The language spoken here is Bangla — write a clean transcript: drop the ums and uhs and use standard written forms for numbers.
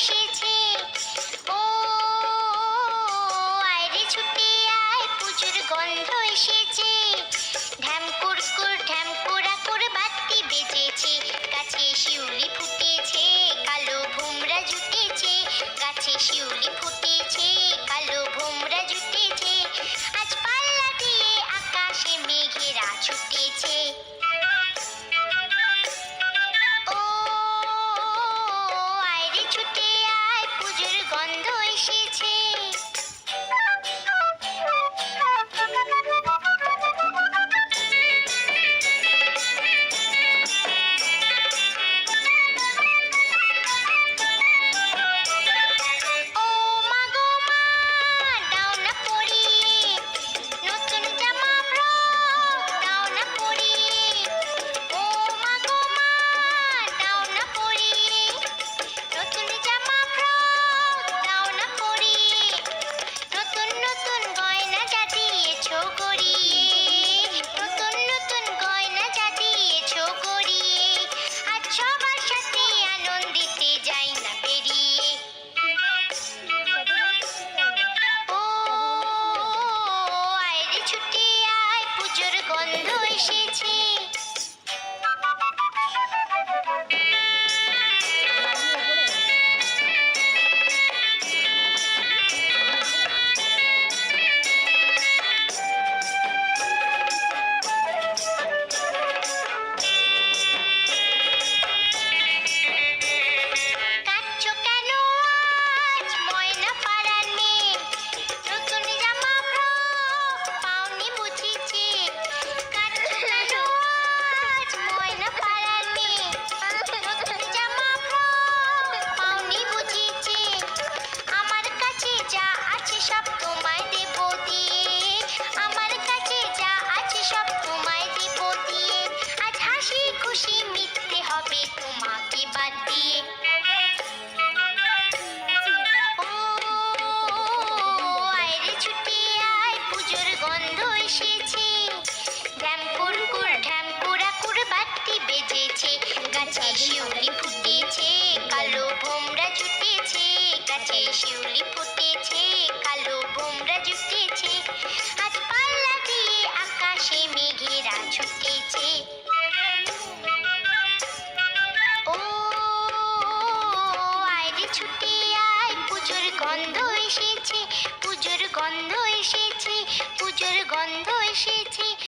এসেছে। ও আয়রে ছুটে আয়, পুজোর গন্ধ এসেছে। ঢ্যাম কুরকুর ঢ্যাম কুড়াকুর বাতি বেজেছে। গাছে শিউলি ফুটেছে, কালো ভোমরা জুটেছে। গাছে শিউলি ফুটেছে, কালো ভোমরা জুটেছে। আজ পাল্লা দিয়ে আকাশে মেঘেরা ছুটেছে। ও আয়রে ছুটে আয়, পুজোর গন্ধ এসেছে। ও মা গো মা, দাও না পরিয়ে নতুন জামা ফ্রক, দাও না পরিয়ে। ও মা গো মা, দাও না পরিয়ে নতুন জামা ফ্রক, দাও না পরিয়ে। নতুন নতুন গয়না যা দিয়েছো গড়িয়ে, নতুন নতুন গয়না যা দিয়েছো গড়িয়ে। আজ সবার সাথে আনন্দিতে যাই না বেরিয়ে। ও আয়রে ছুটে আয়, পুজোর গন্ধ এসেছে। কাঁদছো কেন আজ ময়না পাড়ার মেয়ে? নতুন জামা ফ্রক পাওনি বুঝিছে। কাঁদছো কেন আজ ময়না পাড়ার মেয়ে? নতুন জামা ফ্রক পাওনি বুঝিছে। আমার কাছে যা আছে সব তোমায় দেব দিয়ে, আমার কাছে যা আছে সব তোমায় দেব দিয়ে। আজ হাসি খুশি মিটতে হবে তোমাকে বাদ দিয়ে। ও আয়রে ছুটে আয়, পুজোর গন্ধ এসেছে। ঢ্যাম কুরকুর ঢ্যাম কুড়াকুর বাতি বেজেছে। গাছে শিউলি ফুটেছে, কালো ভোমরা জুটেছে। গাছে শিউলি ফুটেছে, কালো ভোমরা জুটেছে। আজ পাল্লা দিয়ে আকাশে মেঘেরা ছুটেছে। ও আয়রে ছুটে আয়, পুজোর গন্ধ এসেছে। পুজোর গন্ধ এসেছে, পুজোর গন্ধ এসেছে।